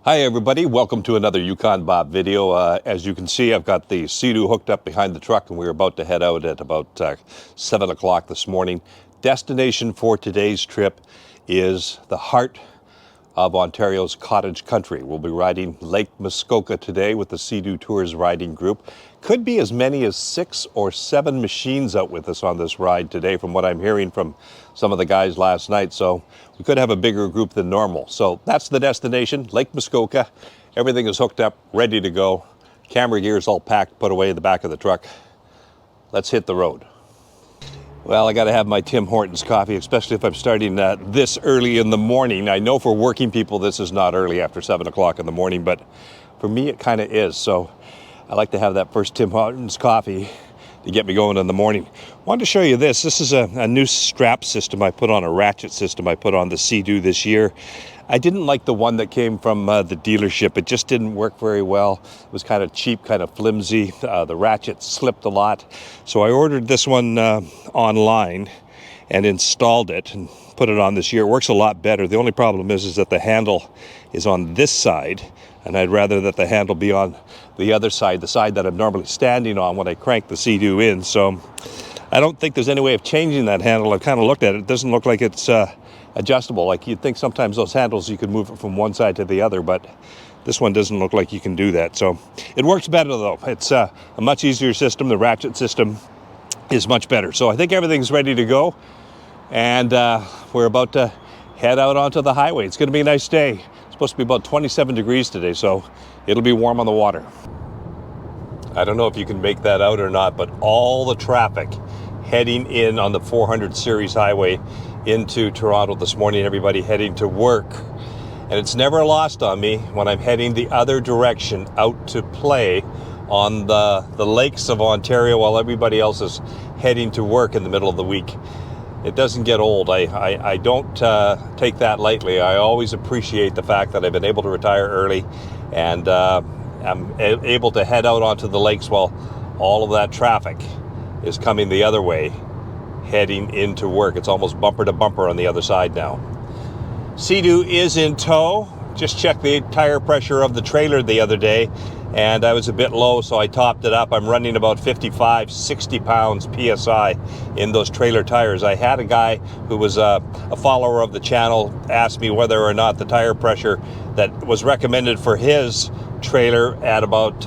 Hi everybody, welcome to another Yukon Bob video. As you can see, I've got the Seadoo hooked up behind the truck and we're about to head out at about 7 o'clock this morning. Destination for today's trip is the heart of Ontario's cottage country. We'll be riding Lake Muskoka today with the Seadoo Tours riding group. Could be as many as 6 or 7 machines out with us on this ride today from what I'm hearing from some of the guys last night. So we could have a bigger group than normal. So that's the destination, Lake Muskoka. Everything is hooked up, ready to go. Camera gear is all packed, put away in the back of the truck. Let's hit the road. Well, I got to have my Tim Hortons coffee, especially if I'm starting this early in the morning. I know for working people this is not early after 7 o'clock in the morning, but for me it kind of is. So I like to have that first Tim Hortons coffee to get me going in the morning. Wanted to show you this. This is a new strap system I put on, a ratchet system I put on the Seadoo this year. I didn't like the one that came from the dealership. It just didn't work very well. It was kind of cheap, kind of flimsy. The ratchet slipped a lot. So I ordered this one online and installed it and put it on this year. It works a lot better. The only problem is that the handle is on this side, and I'd rather that the handle be on the other side, the side that I'm normally standing on when I crank the Seadoo in. So I don't think there's any way of changing that handle. I've kind of looked at it. It doesn't look like it's adjustable. Like you'd think sometimes those handles you could move it from one side to the other, but this one doesn't look like you can do that. So it works better though. It's a much easier system. The ratchet system is much better. So I think everything's ready to go, and we're about to head out onto the highway. It's going to be a nice day. It's supposed to be about 27 degrees today, so it'll be warm on the water. I don't know if you can make that out or not, but all the traffic heading in on the 400 series highway into Toronto this morning, everybody heading to work. And it's never lost on me when I'm heading the other direction out to play on the lakes of Ontario while everybody else is heading to work in the middle of the week. It doesn't get old. I don't take that lightly. I always appreciate the fact that I've been able to retire early and I'm able to head out onto the lakes while all of that traffic is coming the other way, heading into work. It's almost bumper to bumper on the other side now. Seadoo is in tow. Just checked the tire pressure of the trailer the other day, and I was a bit low, so I topped it up. I'm running about 55, 60 pounds PSI in those trailer tires. I had a guy who was a follower of the channel ask me whether or not the tire pressure that was recommended for his trailer at about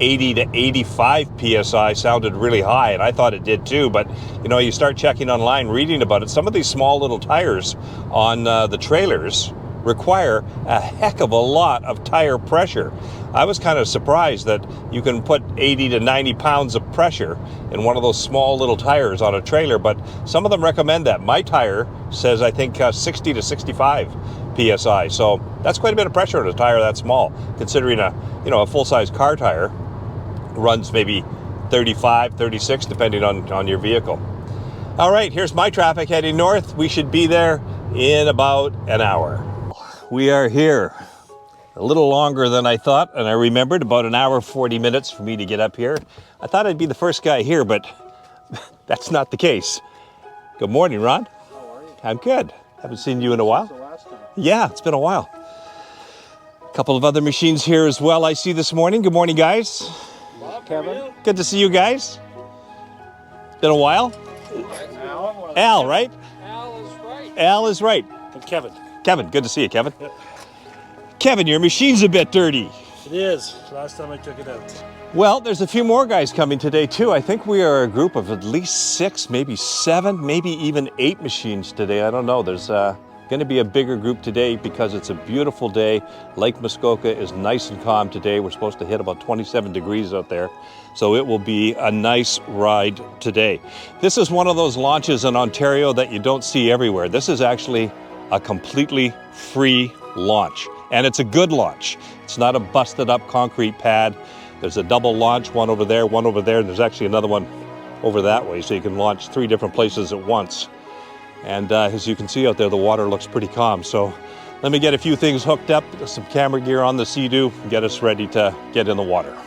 80 to 85 PSI sounded really high, and I thought it did too. But you know, you start checking online, reading about it, some of these small little tires on the trailers require a heck of a lot of tire pressure. I was kind of surprised that you can put 80 to 90 pounds of pressure in one of those small little tires on a trailer, but some of them recommend that. My tire says, I think, 60 to 65 PSI. So that's quite a bit of pressure on a tire that small, considering a full-size car tire runs maybe 35, 36, depending on your vehicle. All right, here's my traffic heading north. We should be there in about an hour. We are here. A little longer than I thought, and I remembered about an hour, 40 minutes for me to get up here. I thought I'd be the first guy here, but that's not the case. Good morning, Ron. How are you? I'm good. Haven't seen you in a while. The last time. Yeah, it's been a while. A couple of other machines here as well I see this morning. Good morning, guys. Bob, Kevin. Good to see you guys. Been a while. Al, right? Al is right. Al is right. And Kevin. Kevin, good to see you, Kevin. Yep. Kevin, your machine's a bit dirty. It is. Last time I took it out. Well, there's a few more guys coming today too. I think we are a group of at least 6, maybe 7, maybe even 8 machines today. I don't know. There's going to be a bigger group today because it's a beautiful day. Lake Muskoka is nice and calm today. We're supposed to hit about 27 degrees out there. So it will be a nice ride today. This is one of those launches in Ontario that you don't see everywhere. This is actually a completely free launch. And it's a good launch. It's not a busted up concrete pad. There's a double launch, one over there, and there's actually another one over that way, so you can launch 3 different places at once. And as you can see out there, the water looks pretty calm. So let me get a few things hooked up, some camera gear on the Seadoo, and get us ready to get in the water.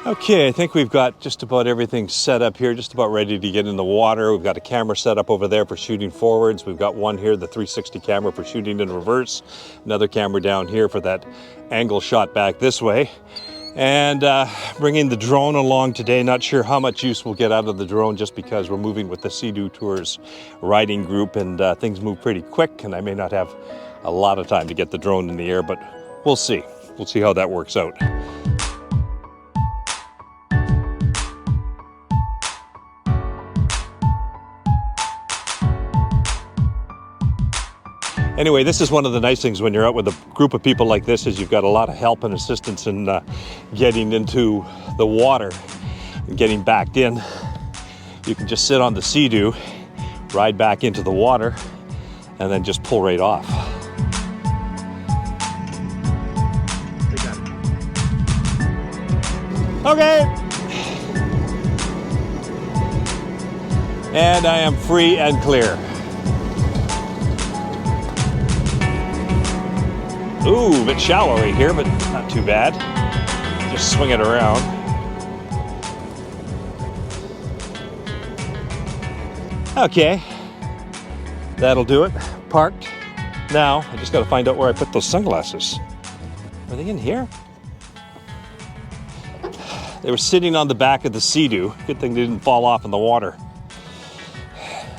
Okay, I think we've got just about everything set up here, just about ready to get in the water. We've got a camera set up over there for shooting forwards. We've got one here, the 360 camera for shooting in reverse. Another camera down here for that angle shot back this way. And bringing the drone along today. Not sure how much use we'll get out of the drone just because we're moving with the Seadoo Tours riding group and things move pretty quick and I may not have a lot of time to get the drone in the air, but we'll see. We'll see how that works out. Anyway, this is one of the nice things when you're out with a group of people like this is you've got a lot of help and assistance in getting into the water and getting backed in. You can just sit on the Seadoo, ride back into the water, and then just pull right off. Okay. And I am free and clear. Ooh, a bit shallow right here, but not too bad. Just swing it around. Okay, that'll do it. Parked. Now, I just gotta find out where I put those sunglasses. Are they in here? They were sitting on the back of the Seadoo. Good thing they didn't fall off in the water.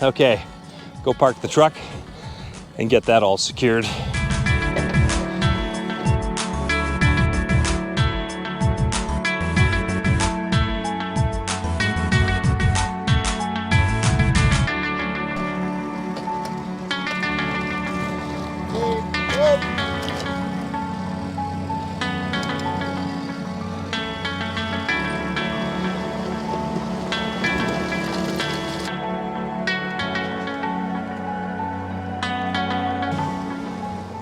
Okay, go park the truck and get that all secured.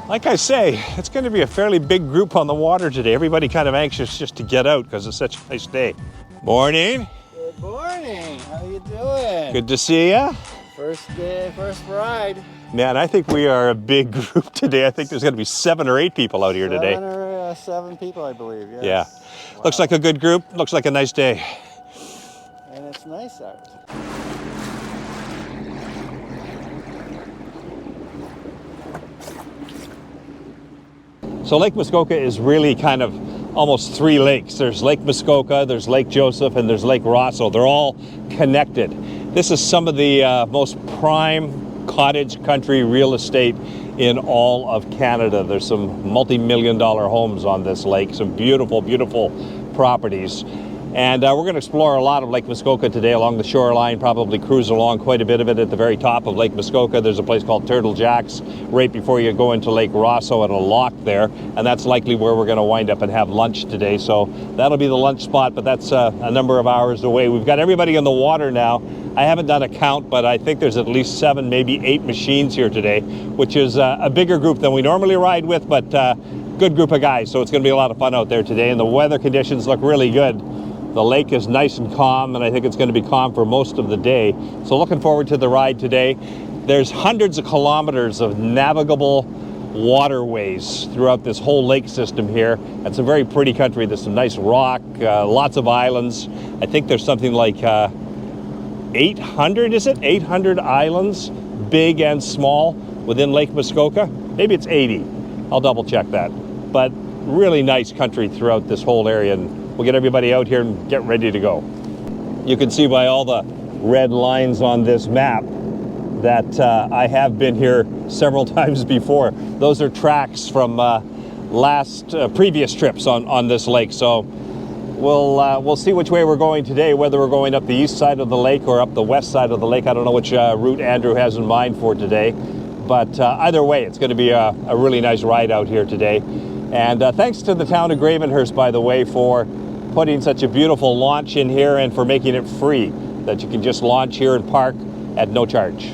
Like I say, it's going to be a fairly big group on the water today. Everybody kind of anxious just to get out because it's such a nice day. Morning. Good morning. How you doing? Good to see ya. First day, first ride. Man, I think we are a big group today. I think there's going to be 7 or 8 people out here today. 7 people, I believe. Yes. Yeah. Wow. Looks like a good group. Looks like a nice day. And it's nice out. So Lake Muskoka is really kind of almost 3 lakes. There's Lake Muskoka, there's Lake Joseph, and there's Lake Rosso. They're all connected. This is some of the most prime cottage country real estate in all of Canada. There's some multi-million-dollar homes on this lake, some beautiful, beautiful properties. And we're going to explore a lot of Lake Muskoka today along the shoreline, probably cruise along quite a bit of it at the very top of Lake Muskoka. There's a place called Turtle Jack's right before you go into Lake Rosso at a lock there, and that's likely where we're going to wind up and have lunch today. So that'll be the lunch spot, but that's a number of hours away. We've got everybody in the water now. I haven't done a count, but I think there's at least 7, maybe 8 machines here today, which is a bigger group than we normally ride with, but good group of guys. So it's going to be a lot of fun out there today, and the weather conditions look really good. The lake is nice and calm, and I think it's going to be calm for most of the day. So looking forward to the ride today. There's hundreds of kilometers of navigable waterways throughout this whole lake system here. It's a very pretty country. There's some nice rock, lots of islands. I think there's something like 800, is it? 800 islands, big and small, within Lake Muskoka. Maybe it's 80. I'll double check that. But really nice country throughout this whole area, and we'll get everybody out here and get ready to go. You can see by all the red lines on this map that I have been here several times before. Those are tracks from previous trips on this lake. So we'll see which way we're going today, whether we're going up the east side of the lake or up the west side of the lake. I don't know which route Andrew has in mind for today, but either way, it's going to be a really nice ride out here today. And thanks to the town of Gravenhurst, by the way, for putting such a beautiful launch in here and for making it free, that you can just launch here and park at no charge.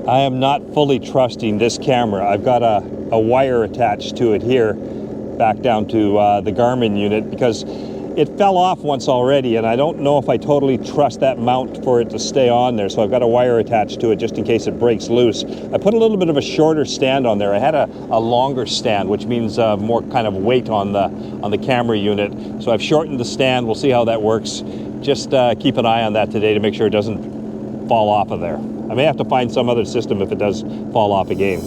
I am not fully trusting this camera. I've got a wire attached to it here, back down to the Garmin unit, because It fell off once already, and I don't know if I totally trust that mount for it to stay on there, so I've got a wire attached to it just in case it breaks loose. I put a little bit of a shorter stand on there. I had a longer stand, which means more kind of weight on the camera unit. So I've shortened the stand. We'll see how that works. Just keep an eye on that today to make sure it doesn't fall off of there. I may have to find some other system if it does fall off again.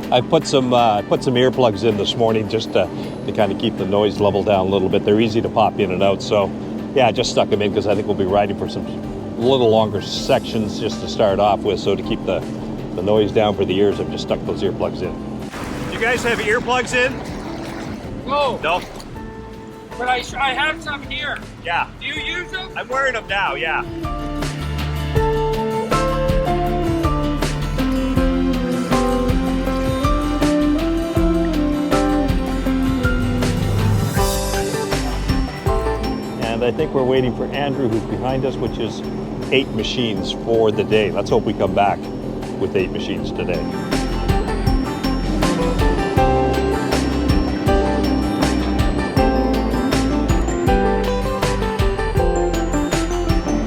I put some earplugs in this morning just to kind of keep the noise level down a little bit. They're easy to pop in and out, so yeah, I just stuck them in because I think we'll be riding for some little longer sections just to start off with. So to keep the noise down for the ears, I've just stuck those earplugs in. You guys have earplugs in? No, No? but I have some here. Yeah. Do you use them? I'm wearing them now, yeah. And I think we're waiting for Andrew, who's behind us, which is 8 machines for the day. Let's hope we come back with 8 machines today.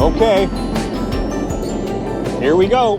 Okay, here we go.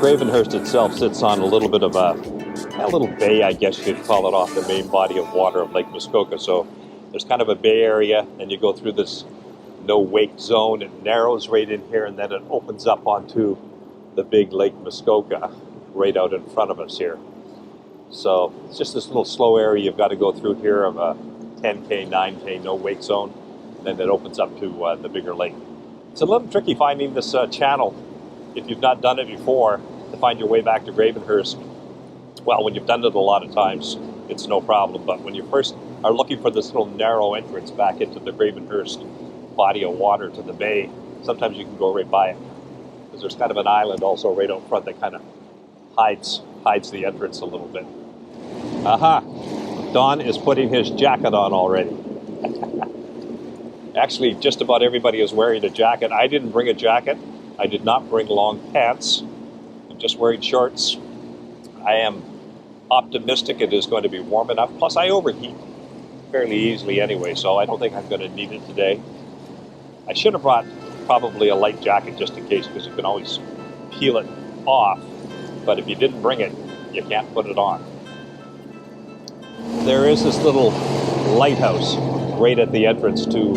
Gravenhurst itself sits on a little bit of a little bay, I guess you'd call it, off the main body of water of Lake Muskoka. So there's kind of a bay area, and you go through this no wake zone. It narrows right in here, and then it opens up onto the big Lake Muskoka right out in front of us here. So it's just this little slow area you've got to go through here of a 10K, 9K no wake zone. Then it opens up to the bigger lake. It's a little tricky finding this channel if you've not done it before, to find your way back to Gravenhurst. Well, when you've done it a lot of times, it's no problem. But when you first are looking for this little narrow entrance back into the Gravenhurst body of water to the bay, sometimes you can go right by it. Because there's kind of an island also right out front that kind of hides the entrance a little bit. Aha! Don is putting his jacket on already. Actually, just about everybody is wearing a jacket. I didn't bring a jacket. I did not bring long pants. I'm just wearing shorts. I am optimistic it is going to be warm enough. Plus, I overheat fairly easily anyway, so I don't think I'm going to need it today. I should have brought probably a light jacket just in case, because you can always peel it off. But if you didn't bring it, you can't put it on. There is this little lighthouse right at the entrance to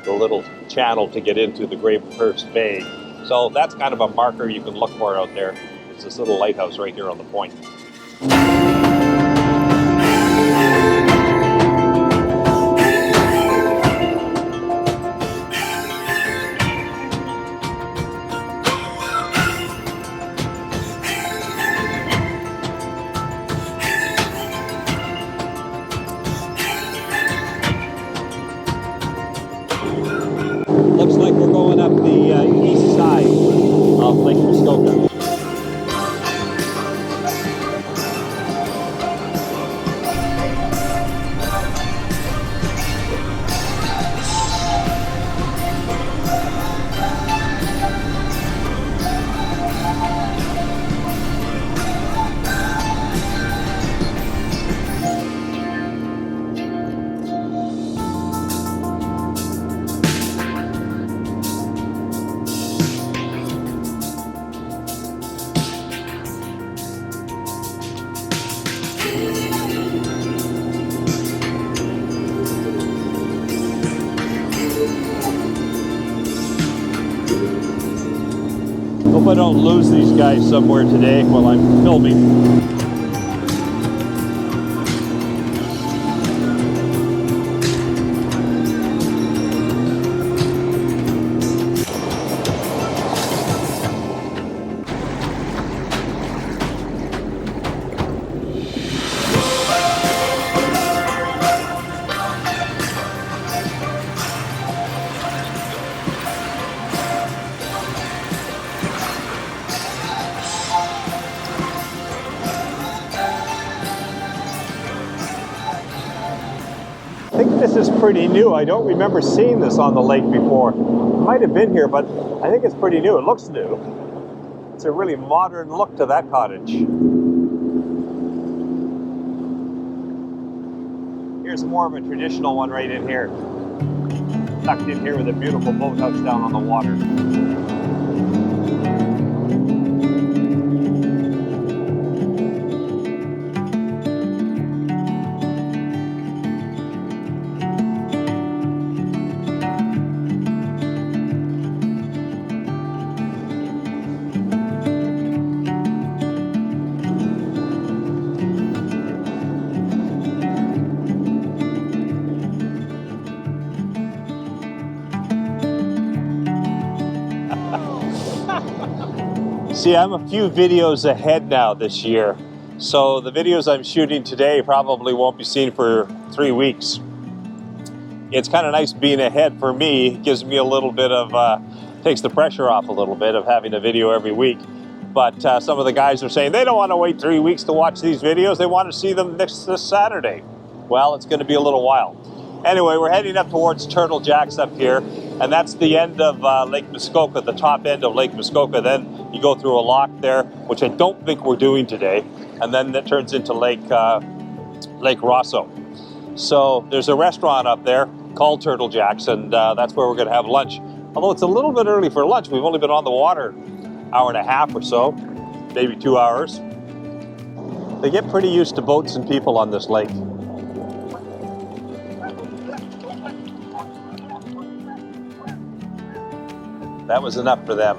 the little channel to get into the Gravenhurst Bay. So that's kind of a marker you can look for out there. It's this little lighthouse right here on the point. Looks like we're going up the east side of Lake Muskoka. I don't lose these guys somewhere today while I'm filming. I think this is pretty new. I don't remember seeing this on the lake before. It might have been here, but I think it's pretty new. It looks new. It's a really modern look to that cottage. Here's more of a traditional one right in here. Tucked in here with a beautiful boathouse down on the water. See, I'm a few videos ahead now this year, so the videos I'm shooting today probably won't be seen for 3 weeks. It's kind of nice being ahead for me. It gives me a little bit of, takes the pressure off a little bit of having a video every week. But some of the guys are saying they don't want to wait 3 weeks to watch these videos. They want to see them this Saturday. Well, it's going to be a little while. Anyway, we're heading up towards Turtle Jacks up here, and that's the end of Lake Muskoka, the top end of Lake Muskoka. Then you go through a lock there, which I don't think we're doing today, and then that turns into Lake Rosso. So there's a restaurant up there called Turtle Jacks, and that's where we're going to have lunch. Although it's a little bit early for lunch. We've only been on the water an hour and a half or so, maybe 2 hours. They get pretty used to boats and people on this lake. That was enough for them.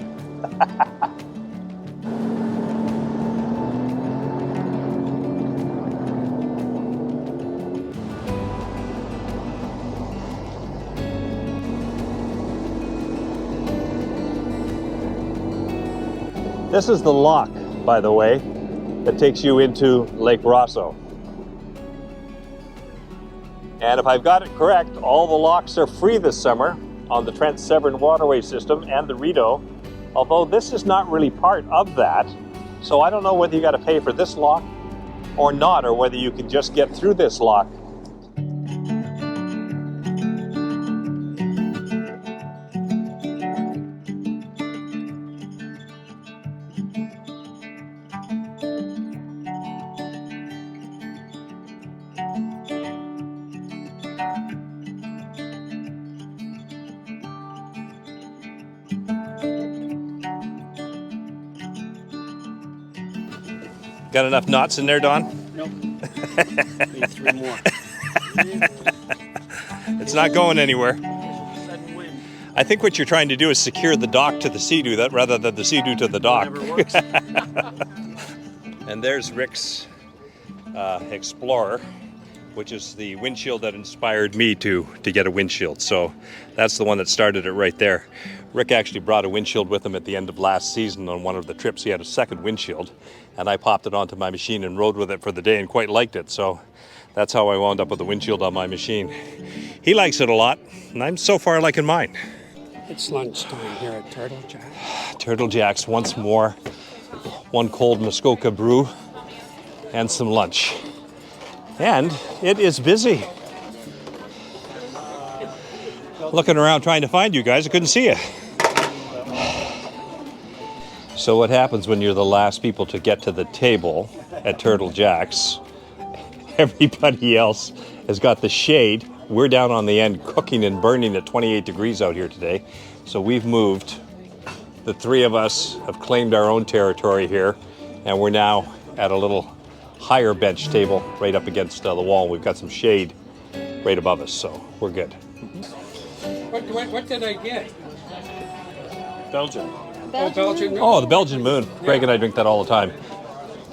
This is the lock, by the way, that takes you into Lake Rosso. And if I've got it correct, all the locks are free this summer on the Trent Severn Waterway System and the Rideau, although this is not really part of that. So I don't know whether you got to pay for this lock or not, or whether you can just get through this lock. Got enough knots in there, Don? Nope. Need 3 more. It's not going anywhere. Sudden wind. I think what you're trying to do is secure the dock to the Seadoo, that rather than the Seadoo to the dock. Whatever works. And there's Rick's Explorer, which is the windshield that inspired me to get a windshield. So that's the one that started it right there. Rick actually brought a windshield with him at the end of last season on one of the trips. He had a second windshield, and I popped it onto my machine and rode with it for the day and quite liked it. So that's how I wound up with a windshield on my machine. He likes it a lot, and I'm so far liking mine. It's lunchtime here at Turtle Jacks. Turtle Jacks once more. One cold Muskoka brew and some lunch. And it is busy. Looking around trying to find you guys, I couldn't see you. So what happens when you're the last people to get to the table at Turtle Jacks? Everybody else has got the shade. We're down on the end cooking and burning at 28 degrees out here today. So we've moved. The 3 of us have claimed our own territory here, and we're now at a little higher bench table right up against the wall. We've got some shade right above us, so we're good. What did I get? Belgian. Belgian. Oh, the Belgian Moon. Greg and I drink that all the time.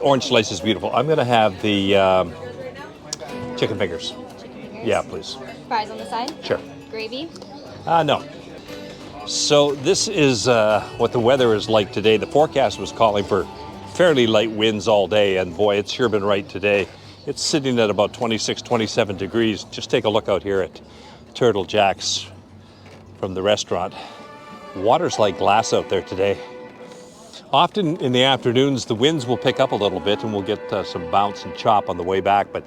Orange slice is beautiful. I'm going to have the chicken fingers. Yeah, please. Fries on the side? Sure. Gravy? No. So this is what the weather is like today. The forecast was calling for fairly light winds all day, and boy, it's sure been right today. It's sitting at about 26, 27 degrees. Just take a look out here at Turtle Jack's from the restaurant. Water's like glass out there today. Often in the afternoons, the winds will pick up a little bit and we'll get some bounce and chop on the way back, but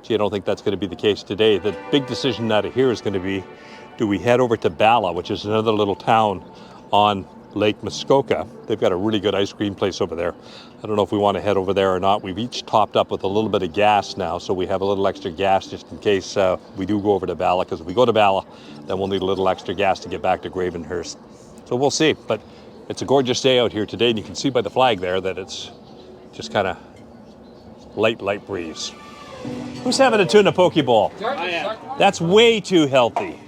gee, I don't think that's going to be the case today. The big decision out of here is going to be, do we head over to Bala, which is another little town on Lake Muskoka. They've got a really good ice cream place over there. I don't know if we want to head over there or not. We've each topped up with a little bit of gas now, so we have a little extra gas just in case we do go over to Bala, because if we go to Bala, then we'll need a little extra gas to get back to Gravenhurst. So we'll see, but it's a gorgeous day out here today, and you can see by the flag there that it's just kind of light breeze. Who's having a tuna poke bowl? That's way too healthy.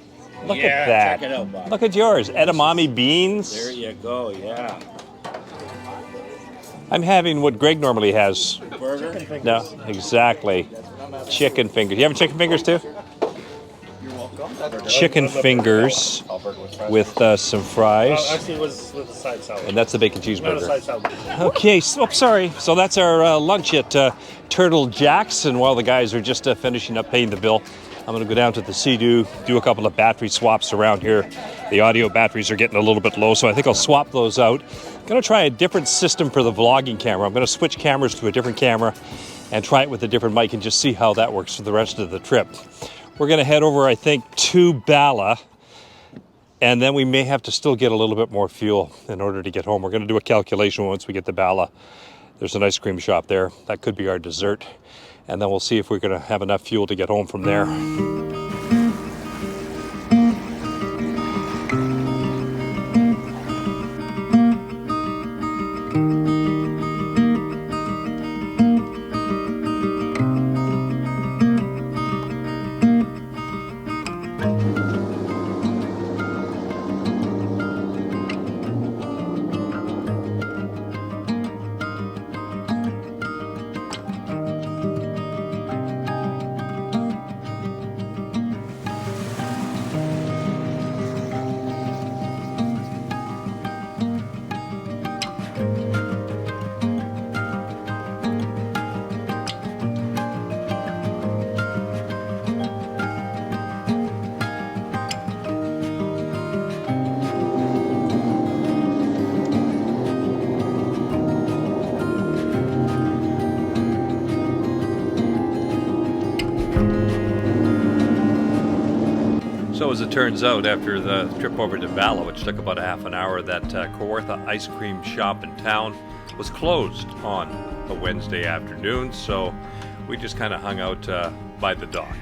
Look at that. Check it out, Bob. Look at yours. Edamame beans. There you go, yeah. I'm having what Greg normally has. Burger? No, exactly. Chicken fingers. You having chicken fingers too? You're welcome. Chicken fingers with some fries. Actually, it was with a side salad. And that's the bacon Not a cheeseburger. side salad. Okay, so sorry. So that's our lunch at Turtle Jack's, and while the guys are just finishing up paying the bill, I'm going to go down to the Seadoo, do a couple of battery swaps around here. The audio batteries are getting a little bit low, so I think I'll swap those out. I'm going to try a different system for the vlogging camera. I'm going to switch cameras to a different camera and try it with a different mic and just see how that works for the rest of the trip. We're going to head over, I think, to Bala, and then we may have to still get a little bit more fuel in order to get home. We're going to do a calculation once we get to Bala. There's an ice cream shop there. That could be our dessert. And then we'll see if we're going to have enough fuel to get home from there. So as it turns out, after the trip over to Bala, which took about a half an hour, that Kawartha ice cream shop in town was closed on a Wednesday afternoon, so we just kind of hung out by the dock.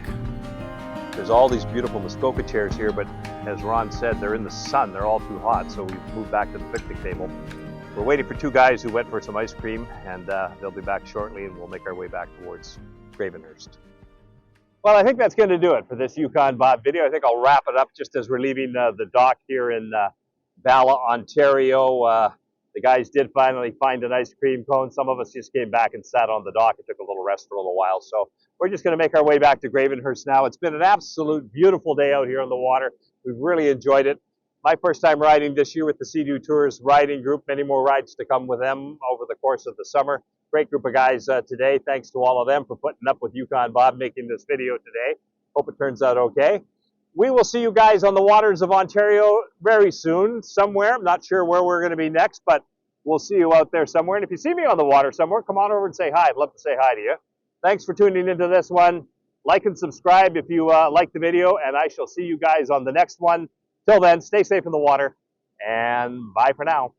There's all these beautiful Muskoka chairs here, but as Ron said, they're in the sun. They're all too hot, so we've moved back to the picnic table. We're waiting for two guys who went for some ice cream, and they'll be back shortly, and we'll make our way back towards Gravenhurst. Well, I think that's going to do it for this Yukon Bob video. I think I'll wrap it up just as we're leaving the dock here in Bala, Ontario. The guys did finally find an ice cream cone. Some of us just came back and sat on the dock and took a little rest for a little while. So we're just going to make our way back to Gravenhurst now. It's been an absolute beautiful day out here on the water. We've really enjoyed it. My first time riding this year with the Seadoo Tours riding group. Many more rides to come with them over the course of the summer. Great group of guys today. Thanks to all of them for putting up with Yukon Bob making this video today. Hope it turns out okay. We will see you guys on the waters of Ontario very soon, somewhere. I'm not sure where we're going to be next, but we'll see you out there somewhere. And if you see me on the water somewhere, come on over and say hi. I'd love to say hi to you. Thanks for tuning into this one. Like and subscribe if you like the video, and I shall see you guys on the next one. Till then, stay safe in the water, and bye for now.